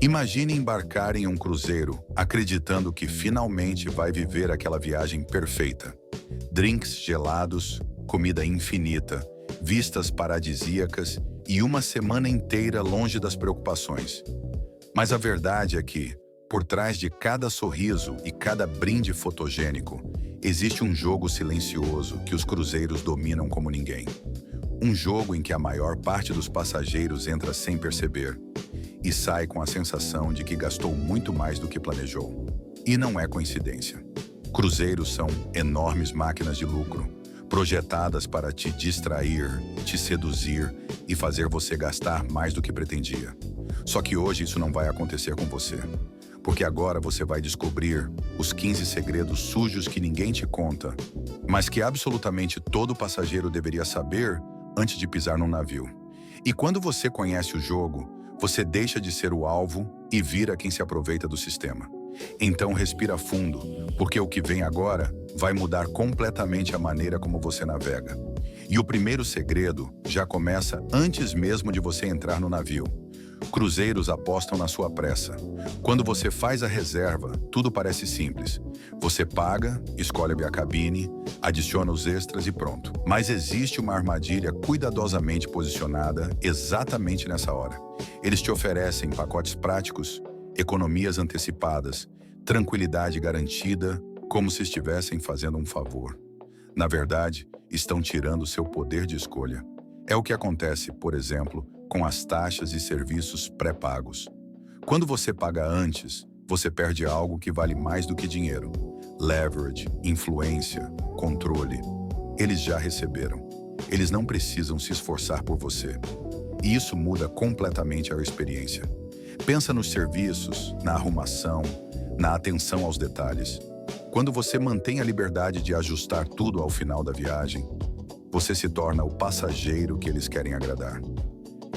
Imagine embarcar em um cruzeiro, acreditando que finalmente vai viver aquela viagem perfeita. Drinks gelados, comida infinita, vistas paradisíacas e uma semana inteira longe das preocupações. Mas a verdade é que, por trás de cada sorriso e cada brinde fotogênico, existe um jogo silencioso que os cruzeiros dominam como ninguém. Um jogo em que a maior parte dos passageiros entra sem perceber e sai com a sensação de que gastou muito mais do que planejou. E não é coincidência. Cruzeiros são enormes máquinas de lucro, projetadas para te distrair, te seduzir e fazer você gastar mais do que pretendia. Só que hoje isso não vai acontecer com você, porque agora você vai descobrir os 15 segredos sujos que ninguém te conta, mas que absolutamente todo passageiro deveria saber antes de pisar num navio. E quando você conhece o jogo, você deixa de ser o alvo e vira quem se aproveita do sistema. Então respira fundo, porque o que vem agora vai mudar completamente a maneira como você navega. E o primeiro segredo já começa antes mesmo de você entrar no navio. Cruzeiros apostam na sua pressa. Quando você faz a reserva, tudo parece simples. Você paga, escolhe a cabine, adiciona os extras e pronto. Mas existe uma armadilha cuidadosamente posicionada exatamente nessa hora. Eles te oferecem pacotes práticos, economias antecipadas, tranquilidade garantida, como se estivessem fazendo um favor. Na verdade, estão tirando seu poder de escolha. É o que acontece, por exemplo, com as taxas e serviços pré-pagos. Quando você paga antes, você perde algo que vale mais do que dinheiro. Leverage, influência, controle. Eles já receberam. Eles não precisam se esforçar por você. E isso muda completamente a experiência. Pensa nos serviços, na arrumação, na atenção aos detalhes. Quando você mantém a liberdade de ajustar tudo ao final da viagem, você se torna o passageiro que eles querem agradar.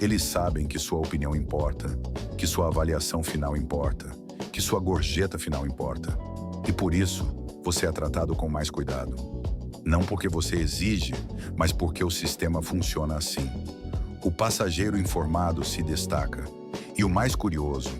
Eles sabem que sua opinião importa, que sua avaliação final importa, que sua gorjeta final importa. E por isso, você é tratado com mais cuidado. Não porque você exige, mas porque o sistema funciona assim. O passageiro informado se destaca. E o mais curioso,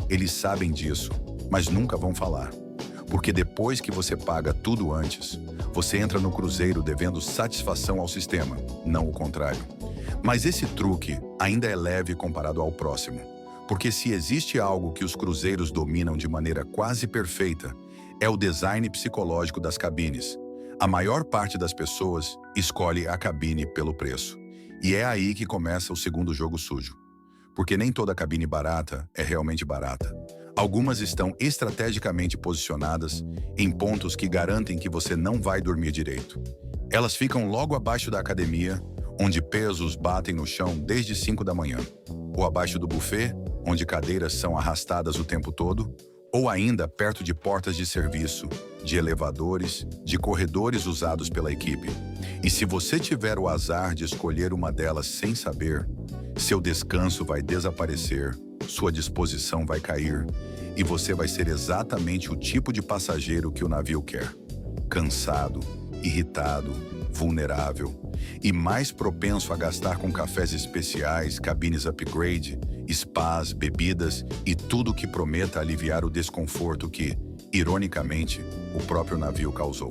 eles sabem disso, mas nunca vão falar. Porque depois que você paga tudo antes, você entra no cruzeiro devendo satisfação ao sistema, não o contrário. Mas esse truque ainda é leve comparado ao próximo, porque se existe algo que os cruzeiros dominam de maneira quase perfeita, é o design psicológico das cabines. A maior parte das pessoas escolhe a cabine pelo preço. E é aí que começa o segundo jogo sujo. Porque nem toda cabine barata é realmente barata. Algumas estão estrategicamente posicionadas em pontos que garantem que você não vai dormir direito. Elas ficam logo abaixo da academia, onde pesos batem no chão desde 5 da manhã, ou abaixo do buffet, onde cadeiras são arrastadas o tempo todo, ou ainda perto de portas de serviço, de elevadores, de corredores usados pela equipe. E se você tiver o azar de escolher uma delas sem saber, seu descanso vai desaparecer, sua disposição vai cair, e você vai ser exatamente o tipo de passageiro que o navio quer. Cansado, irritado, vulnerável e mais propenso a gastar com cafés especiais, cabines upgrade, spas, bebidas e tudo que prometa aliviar o desconforto que, ironicamente, o próprio navio causou.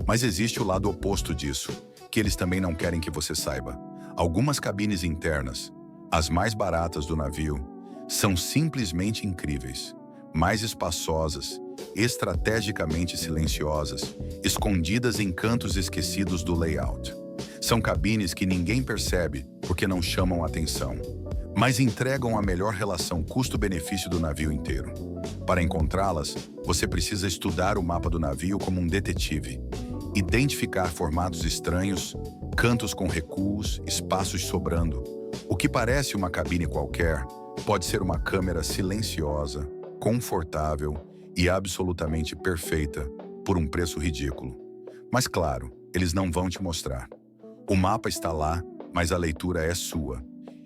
Mas existe o lado oposto disso, que eles também não querem que você saiba. Algumas cabines internas, as mais baratas do navio, são simplesmente incríveis, mais espaçosas, estrategicamente silenciosas, escondidas em cantos esquecidos do layout. São cabines que ninguém percebe porque não chamam atenção, mas entregam a melhor relação custo-benefício do navio inteiro. Para encontrá-las, você precisa estudar o mapa do navio como um detetive, identificar formatos estranhos, cantos com recuos, espaços sobrando. O que parece uma cabine qualquer pode ser uma câmera silenciosa, confortável e absolutamente perfeita por um preço ridículo. Mas claro, eles não vão te mostrar. O mapa está lá, mas a leitura é sua.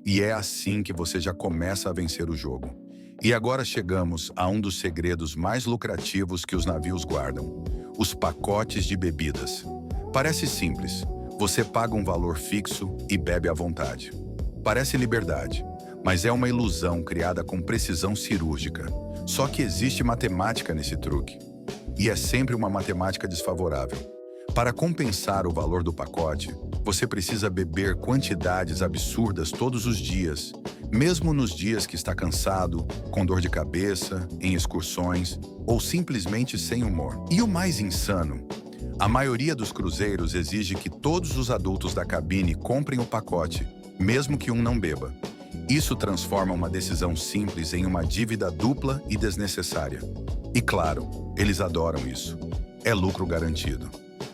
E é assim que você já começa a vencer o jogo. E agora chegamos a um dos segredos mais lucrativos que os navios guardam: os pacotes de bebidas. Parece simples. Você paga um valor fixo e bebe à vontade. Parece liberdade. Mas é uma ilusão criada com precisão cirúrgica. Só que existe matemática nesse truque. E é sempre uma matemática desfavorável. Para compensar o valor do pacote, você precisa beber quantidades absurdas todos os dias, mesmo nos dias que está cansado, com dor de cabeça, em excursões ou simplesmente sem humor. E o mais insano, a maioria dos cruzeiros exige que todos os adultos da cabine comprem o pacote, mesmo que um não beba. Isso transforma uma decisão simples em uma dívida dupla e desnecessária. E claro, eles adoram isso. É lucro garantido.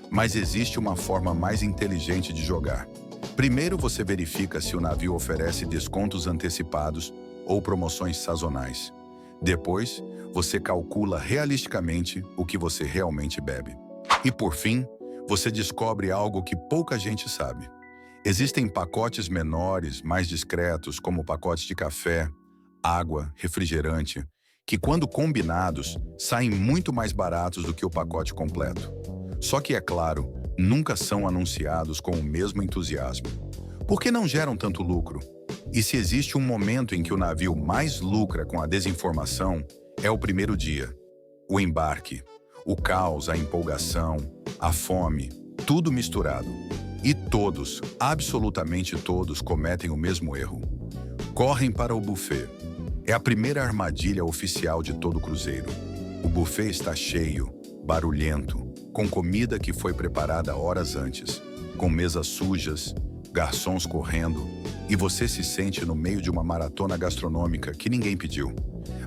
Mas existe uma forma mais inteligente de jogar. Primeiro você verifica se o navio oferece descontos antecipados ou promoções sazonais. Depois, você calcula realisticamente o que você realmente bebe. E por fim, você descobre algo que pouca gente sabe. Existem pacotes menores, mais discretos, como pacotes de café, água, refrigerante, que quando combinados, saem muito mais baratos do que o pacote completo. Só que, é claro, nunca são anunciados com o mesmo entusiasmo. Por que não geram tanto lucro? E se existe um momento em que o navio mais lucra com a desinformação, é o primeiro dia. O embarque, o caos, a empolgação, a fome, tudo misturado. E todos, absolutamente todos, cometem o mesmo erro. Correm para o buffet. É a primeira armadilha oficial de todo cruzeiro. O buffet está cheio, barulhento, com comida que foi preparada horas antes, com mesas sujas, garçons correndo, e você se sente no meio de uma maratona gastronômica que ninguém pediu.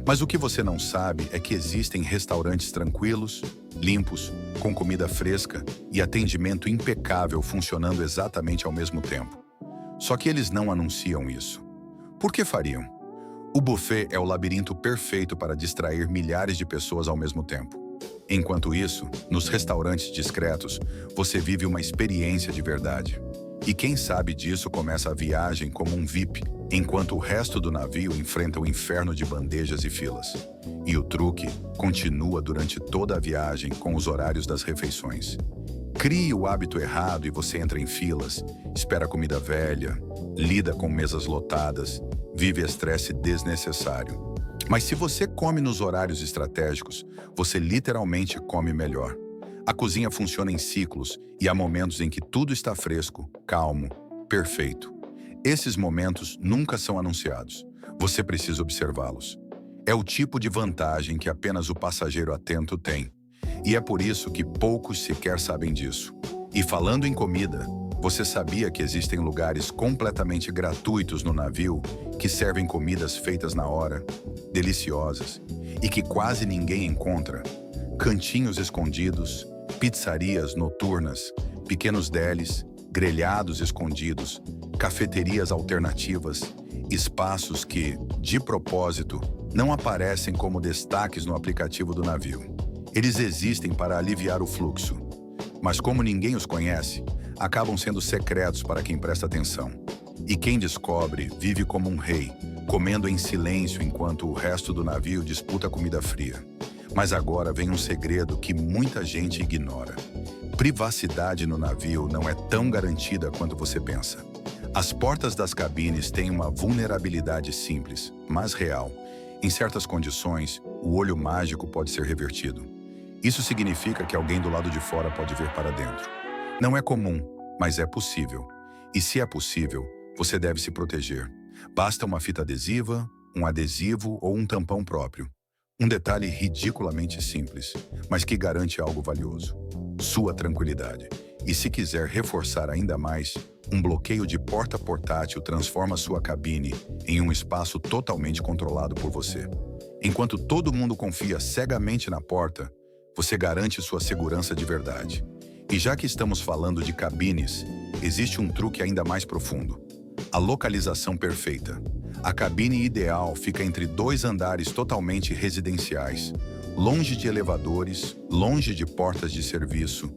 Mas o que você não sabe é que existem restaurantes tranquilos, limpos, com comida fresca e atendimento impecável funcionando exatamente ao mesmo tempo. Só que eles não anunciam isso. Por que fariam? O buffet é o labirinto perfeito para distrair milhares de pessoas ao mesmo tempo. Enquanto isso, nos restaurantes discretos, você vive uma experiência de verdade. E quem sabe disso começa a viagem como um VIP, enquanto o resto do navio enfrenta o inferno de bandejas e filas. E o truque continua durante toda a viagem com os horários das refeições. Crie o hábito errado e você entra em filas, espera comida velha, lida com mesas lotadas, vive estresse desnecessário. Mas se você come nos horários estratégicos, você literalmente come melhor. A cozinha funciona em ciclos e há momentos em que tudo está fresco, calmo, perfeito. Esses momentos nunca são anunciados. Você precisa observá-los. É o tipo de vantagem que apenas o passageiro atento tem. E é por isso que poucos sequer sabem disso. E falando em comida, você sabia que existem lugares completamente gratuitos no navio que servem comidas feitas na hora, deliciosas, e que quase ninguém encontra? Cantinhos escondidos, pizzarias noturnas, pequenos delis, grelhados escondidos, cafeterias alternativas, espaços que, de propósito, não aparecem como destaques no aplicativo do navio. Eles existem para aliviar o fluxo. Mas como ninguém os conhece, acabam sendo secretos para quem presta atenção. E quem descobre vive como um rei, comendo em silêncio enquanto o resto do navio disputa comida fria. Mas agora vem um segredo que muita gente ignora. Privacidade no navio não é tão garantida quanto você pensa. As portas das cabines têm uma vulnerabilidade simples, mas real. Em certas condições, o olho mágico pode ser revertido. Isso significa que alguém do lado de fora pode ver para dentro. Não é comum, mas é possível. E se é possível, você deve se proteger. Basta uma fita adesiva, um adesivo ou um tampão próprio. Um detalhe ridiculamente simples, mas que garante algo valioso: sua tranquilidade. E se quiser reforçar ainda mais, um bloqueio de porta portátil transforma sua cabine em um espaço totalmente controlado por você. Enquanto todo mundo confia cegamente na porta, você garante sua segurança de verdade. E já que estamos falando de cabines, existe um truque ainda mais profundo: a localização perfeita. A cabine ideal fica entre 2 andares totalmente residenciais, longe de elevadores, longe de portas de serviço,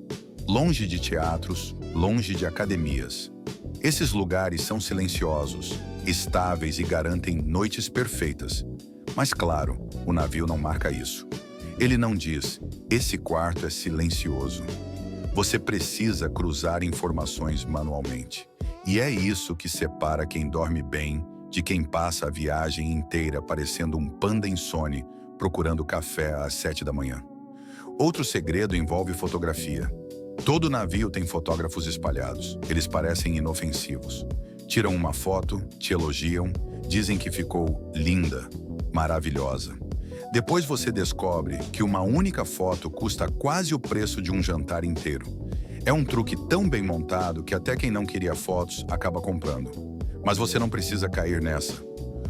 longe de teatros, longe de academias. Esses lugares são silenciosos, estáveis e garantem noites perfeitas. Mas claro, o navio não marca isso. Ele não diz: esse quarto é silencioso. Você precisa cruzar informações manualmente. E é isso que separa quem dorme bem de quem passa a viagem inteira parecendo um panda insone, procurando café às 7 da manhã. Outro segredo envolve fotografia. Todo navio tem fotógrafos espalhados. Eles parecem inofensivos. Tiram uma foto, te elogiam, dizem que ficou linda, maravilhosa. Depois você descobre que uma única foto custa quase o preço de um jantar inteiro. É um truque tão bem montado que até quem não queria fotos acaba comprando. Mas você não precisa cair nessa.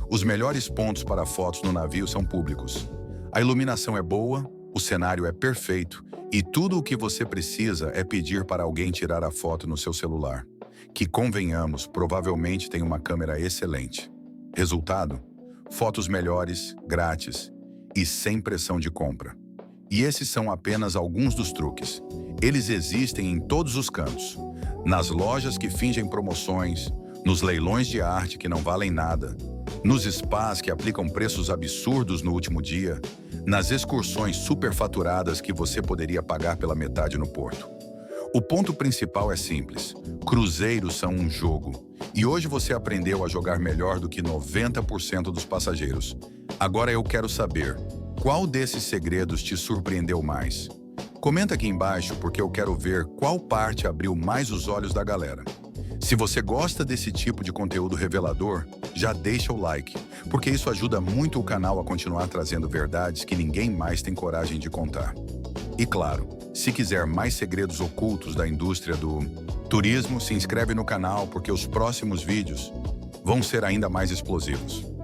Os melhores pontos para fotos no navio são públicos. A iluminação é boa, o cenário é perfeito e tudo o que você precisa é pedir para alguém tirar a foto no seu celular, que, convenhamos, provavelmente tem uma câmera excelente. Resultado? Fotos melhores, grátis e sem pressão de compra. E esses são apenas alguns dos truques. Eles existem em todos os cantos. Nas lojas que fingem promoções, nos leilões de arte que não valem nada, nos spas que aplicam preços absurdos no último dia, nas excursões superfaturadas que você poderia pagar pela metade no porto. O ponto principal é simples. Cruzeiros são um jogo. E hoje você aprendeu a jogar melhor do que 90% dos passageiros. Agora eu quero saber, qual desses segredos te surpreendeu mais? Comenta aqui embaixo porque eu quero ver qual parte abriu mais os olhos da galera. Se você gosta desse tipo de conteúdo revelador, já deixa o like, porque isso ajuda muito o canal a continuar trazendo verdades que ninguém mais tem coragem de contar. E claro, se quiser mais segredos ocultos da indústria do turismo, se inscreve no canal porque os próximos vídeos vão ser ainda mais explosivos.